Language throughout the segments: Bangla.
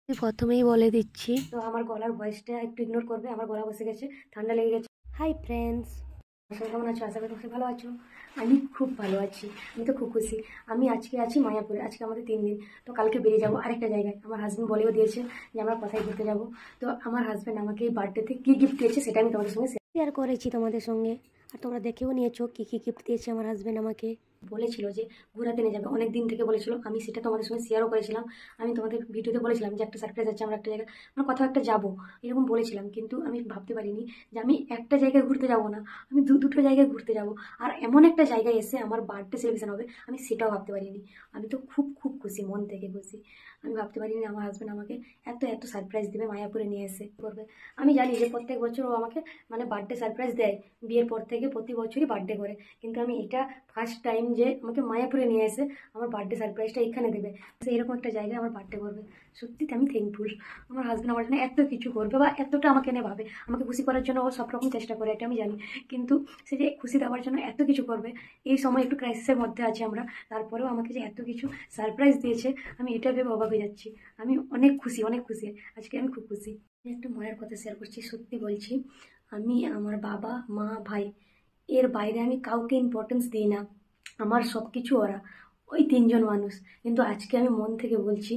প্রথমেই বলে দিচ্ছি, তো আমার গলার ভয়েসটা একটু ইগনোর করবে, আমার গলা বসে গেছে, ঠান্ডা লেগে গেছে। হাই ফ্রেন্ডস, কেমন আছো? আশা করি তুমি ভালো আছো। আমি খুব ভালো আছি, আমি তো খুব খুশি। আমি আজকে আছি মায়াপুরে, আজকে আমাদের 3 দিন। তো কালকে বেরিয়ে যাবো আরেকটা জায়গায়। আমার হাজব্যান্ড বলেও দিয়েছে যে আমরা কোথায় ঘুরতে যাবো। তো আমার হাজব্যান্ড আমাকে এই বার্থডেতে কী গিফট দিয়েছে সেটা আমি তোমাদের সঙ্গে শেয়ার করেছি তোমাদের সঙ্গে, আর তোমরা দেখেও নিয়েছো কী কী গিফট দিয়েছে আমার হাজব্যান্ড আমাকে। বলেছিল যে ঘোরাতে নিয়ে যাবে, অনেক দিন থেকে বলেছিল, আমি সেটা তোমাদের সঙ্গে শেয়ারও করেছিলাম। আমি তোমাদের ভিডিওতে বলেছিলাম যে একটা সারপ্রাইজ আছে, আমরা একটা জায়গায় আমরা কোথাও একটা যাবো এরকম বলেছিলাম, কিন্তু আমি ভাবতে পারিনি যে আমি একটা জায়গায় ঘুরতে যাব না, আমি দুটো জায়গায় ঘুরতে যাব। আর এমন একটা জায়গায় এসে আমার বার্থডে সেলিব্রেশন হবে, আমি সেটাও ভাবতে পারিনি। আমি তো খুব খুব খুশি, মন থেকে খুশি। আমি ভাবতে পারিনি আমার হাজব্যান্ড আমাকে এত এত সারপ্রাইজ দেবে, মায়াপুরে নিয়ে এসে করবে। আমি জানি যে প্রত্যেক বছর ও আমাকে মানে বার্থডে সারপ্রাইজ দেয়, বিয়ের পর থেকে প্রতি বছরই বার্থডে করে, কিন্তু আমি এটা ফার্স্ট টাইম যে আমাকে মায়াপুরে নিয়ে এসে আমার বার্থডে সারপ্রাইজটা এখানে দেবে, সে এরকম একটা জায়গায় আমার বার্থডে করবে। সত্যিতে আমি থ্যাঙ্কফুল। আমার হাজব্যান্ড আমার জন্য এত কিছু করবে বা এতটা আমাকে নিয়ে ভাবে, আমাকে খুশি করার জন্য ও সব রকম চেষ্টা করে, এটা আমি জানি। কিন্তু সে যে খুশি দেওয়ার জন্য এত কিছু করবে, এই সময় একটু ক্রাইসিসের মধ্যে আছি আমরা, তারপরেও আমাকে যে এত কিছু সারপ্রাইজ দিয়েছে, আমি এটা ভেবে অবাক হয়ে যাচ্ছি। আমি অনেক খুশি, অনেক খুশি। আজকে আমি খুব খুশি। আমি একটা মনের কথা শেয়ার করছি, সত্যি বলছি। আমি আমার বাবা, মা, ভাই, এর বাইরে আমি কাউকে ইম্পর্টেন্স দিই না। আমার সব কিছু ওরা, ওই 3জন মানুষ। কিন্তু আজকে আমি মন থেকে বলছি,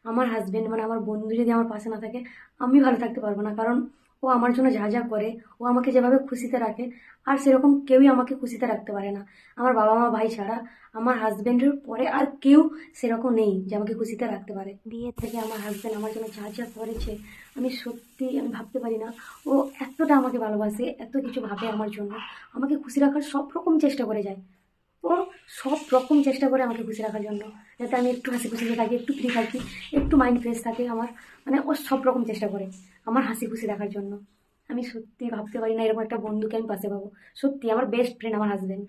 আমার হাজবেন্ড মানে আমার বন্ধু যদি আমার পাশে না থাকে, আমি ভালো থাকতে পারবো না। কারণ ও আমার জন্য যা যা করে, ও আমাকে যেভাবে খুশিতে রাখে, আর সেরকম কেউই আমাকে খুশিতে রাখতে পারে না। আমার বাবা মা ভাই ছাড়া আমার হাজবেন্ডের পরে আর কেউ সেরকম নেই যে আমাকে খুশিতে রাখতে পারে। বিয়ে থেকে আমার হাজবেন্ড আমার জন্য যা যা করেছে, আমি সত্যি আমি ভাবতে পারি না। ও এতটা আমাকে ভালোবাসে, এত কিছু ভাবে আমার জন্য, আমাকে খুশি রাখার সব রকম চেষ্টা করে যায়। ও সব রকম চেষ্টা করে আমাকে খুশি রাখার জন্য, যাতে আমি একটু হাসি খুশিতে থাকি, একটু ফ্রি থাকি, একটু মাইন্ড ফ্রেশ থাকে আমার। মানে ও সব রকম চেষ্টা করে আমার হাসি খুশি রাখার জন্য। আমি সত্যি ভাবতে পারি না এরকম একটা বন্ধুকে আমি পাশে পাবো। সত্যি আমার বেস্ট ফ্রেন্ড আমার হাজবেন্ড।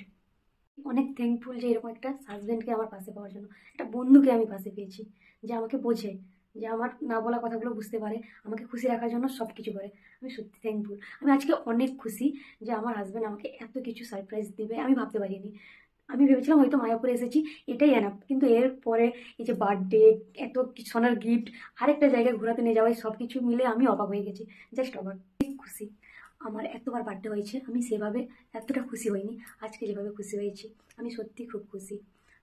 অনেক থ্যাঙ্কফুল যে এরকম একটা হাজবেন্ডকে আমার পাশে পাওয়ার জন্য, একটা বন্ধুকে আমি পাশে পেয়েছি, যে আমাকে বোঝে, যে আমার না বলা কথাগুলো বুঝতে পারে, আমাকে খুশি রাখার জন্য সব কিছু করে। আমি সত্যি থ্যাঙ্কফুল। আমি আজকে অনেক খুশি যে আমার হাজবেন্ড আমাকে এত কিছু সারপ্রাইজ দেবে, আমি ভাবতে পারিনি। আমি ভেবেছিলাম হয়তো মায়াপুরে এসেছি, এটাই এনাফ, কিন্তু এর পরে এই যে বার্থডে, এত সোনার গিফট, আরেকটা জায়গায় ঘোরাতে নিয়ে যাওয়া, সব কিছু মিলে আমি অবাক হয়ে গেছি, জাস্ট অবাক। খুশি। আমার এতবার বার্থডে হয়েছে, আমি সেভাবে এতটা খুশি হইনি আজকে যেভাবে খুশি হয়েছি। আমি সত্যি খুব খুশি।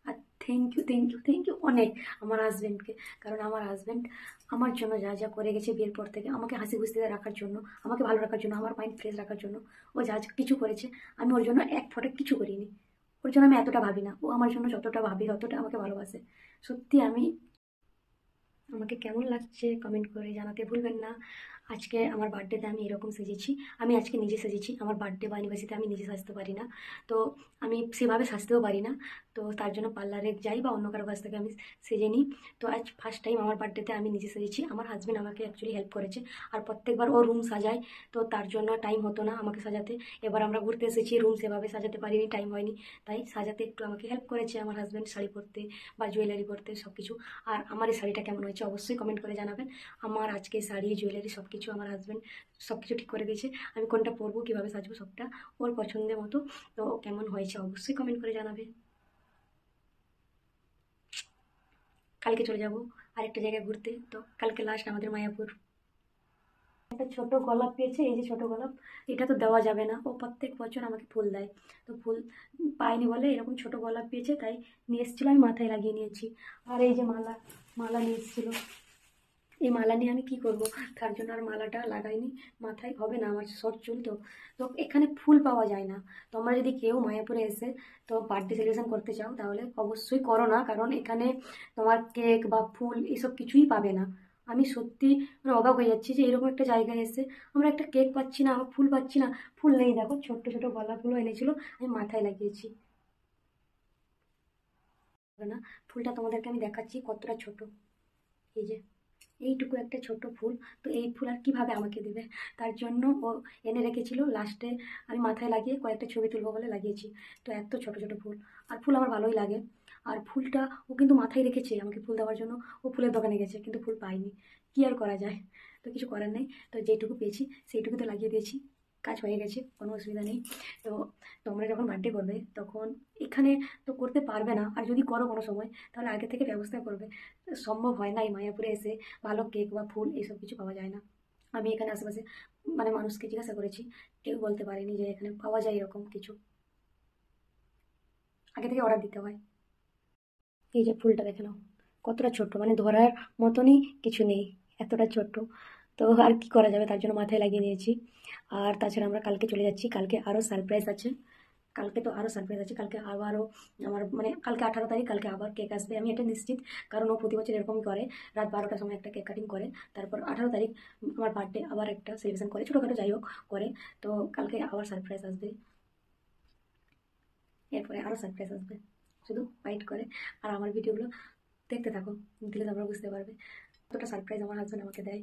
আর thank you, thank you, thank you অনেক আমার হাজব্যান্ডকে। কারণ আমার হাজব্যান্ড আমার জন্য যা যা করে গেছে বিয়ের পর থেকে, আমাকে হাসি খুশিতে রাখার জন্য, আমাকে ভালো রাখার জন্য, আমার মাইন্ড ফ্রেশ রাখার জন্য, ও যা যা কিছু করেছে, আমি ওর জন্য এক ফোঁটা কিছু করিনি। ওর জন্য আমি এতটা ভাবি না, ও আমার জন্য যতটা ভাবি ততটা আমাকে ভালোবাসে। সত্যি আমি, আমাকে কেমন লাগছে কমেন্ট করে জানাতে ভুলবেন না। আজকে আমার বার্থডেতে আমি এরকম সেজেছি, আমি আজকে নিজে সেজেছি। আমার বার্থডে বা অ্যানিভার্সারিতে আমি নিজে সাজতে পারি না, তো আমি সেভাবে সাজতেও পারি না। তো তার জন্য পার্লারে যাই বা অন্য কারো কাছ থেকে আমি সেজে নিই। তো আজ ফার্স্ট টাইম আমার বার্থডেতে আমি নিজে সেজেছি। আমার হাজব্যান্ড আমাকে অ্যাকচুয়ালি হেল্প করেছে, আর প্রত্যেকবার ও রুম সাজায়, তো তার জন্য টাইম হতো না আমাকে সাজাতে। এবার আমরা ঘুরতে এসেছি, রুম সেভাবে সাজাতে পারিনি, টাইম হয়নি, তাই সাজাতে একটু আমাকে হেল্প করেছে আমার হাজব্যান্ড, শাড়ি পরতে বা জুয়েলারি পরতে সব কিছু। আর আমার এই শাড়িটা কেমন হয়েছে অবশ্যই কমেন্ট করে জানাবেন। আমার আজকে শাড়ি জুয়েলারি সব কিছু আমার হাজব্যান্ড সব কিছু ঠিক করে দিয়েছে। আমি কোনটা পরবো, কীভাবে সাজবো, সবটা ওর পছন্দের মতো। তো কেমন হয়েছে অবশ্যই কমেন্ট করে জানাবে। কালকে চলে যাব আরেকটা জায়গায় ঘুরতে, তো কালকে লাস্ট আমাদের মায়াপুর। একটা ছোট গোলাপ পেয়েছে, এই যে ছোট গোলাপ, এটা তো দেওয়া যাবে না, ও প্রত্যেক বছর আমাকে ফুল দেয়। তো ফুল পাইনি বলে এরকম ছোট গোলাপ পেয়েছে, তাই নিয়ে এসেছিলো, আমি মাথায় লাগিয়ে নিয়েছি। আর এই যে মালা, মালা নিয়ে এসেছিলো, এই মালা নিয়ে আমি কি করব, তার জন্য আর মালাটা লাগাইনি। মাথায় হবে না, আমার শর্ট চুল তো। তো এখানে ফুল পাওয়া যায় না। তোমরা যদি কেউ মায়াপুরে এসে তো বার্থডে সেলিব্রেশন করতে চাও, তাহলে অবশ্যই করো না, কারণ এখানে তোমার কেক বা ফুল এসব কিছুই পাবে না। আমি সত্যি মানে অবাক হয়ে যাচ্ছি যে এরকম একটা জায়গায় এসে আমরা একটা কেক পাচ্ছি না, ফুল পাচ্ছি না। ফুল নেই, দেখো ছোট্ট ছোট গোলাপ ফুলও এনেছিল, আমি মাথায় লাগিয়েছি। না, ফুলটা তোমাদেরকে আমি দেখাচ্ছি কতটা ছোট। এই যে এইটুকু একটা ছোট ফুল, তো এই ফুল আর কিভাবে আমাকে দেবে, তার জন্য ও এনে রেখেছিল। লাস্টে আমি মাথায় লাগিয়ে কয়েকটা ছবি তুলবো বলে লাগিয়েছি। তো এত ছোট ছোট ফুল, আর ফুল আমার ভালোই লাগে। আর ফুলটা ও কিন্তু মাথায় রেখেছে আমাকে ফুল দেওয়ার জন্য, ও ফুলের দোকানে গেছে কিন্তু ফুল পাইনি, কি আর করা যায়। তো কিছু করার নেই, তো যেটুকু পেয়েছি সেইটুকুতে লাগিয়ে দিয়েছি। কাজ হয়ে গেছে, কোনো অসুবিধা নেই। তো তোমরা যখন বার্থডে করবে তখন এখানে তো করতে পারবে না, আর যদি করো কোনো সময় তাহলে আগে থেকে ব্যবস্থা করবে। সম্ভব হয় না এই মায়াপুরে এসে ভালো কেক বা ফুল এইসব কিছু পাওয়া যায় না। আমি এখানে আশেপাশে মানে মানুষকে জিজ্ঞাসা করেছি, কেউ বলতে পারেনি যে এখানে পাওয়া যায় এরকম কিছু, আগে থেকে অর্ডার দিতে হয়। এই যে ফুলটা দেখে নাও, কতটা ছোট্ট, মানে ধরার মতনই কিছু নেই, এতটা ছোট্ট। তো আর কি করা যাবে, তার জন্য মাথায় লাগিয়ে নিয়েছি। আর তাছাড়া আমরা কালকে চলে যাচ্ছি, কালকে আরও সারপ্রাইজ আছে। কালকে তো আরও সারপ্রাইজ আছে, কালকে আবারও আমার মানে কালকে 18 তারিখ, কালকে আবার কেক আসবে, আমি এটা নিশ্চিত। কারণ ও প্রতি বছর এরকমই করে, রাত 12টার সময় একটা কেক কাটিং করে, তারপর 18 তারিখ আমার বার্থডে আবার একটা সেলিব্রেশন করে, ছোটোখাটো যাই হোক করে। তো কালকে আবার সারপ্রাইজ আসবে, এরপরে আরও সারপ্রাইজ আসবে, শুধু ওয়েট করে। আর আমার ভিডিওগুলো দেখতে থাকো, দিলে তোমরা বুঝতে পারবে কতটা সারপ্রাইজ আমার হাজব্যান্ড আমাকে দেয়,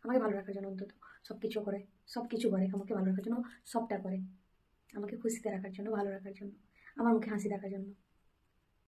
আমাকে ভালো রাখার জন্য অন্তত। সব কিছু করে, সব কিছু করে আমাকে ভালো রাখার জন্য, সবটা করে আমাকে খুশিতে রাখার জন্য, ভালো রাখার জন্য, আমার মুখে হাসি রাখার জন্য।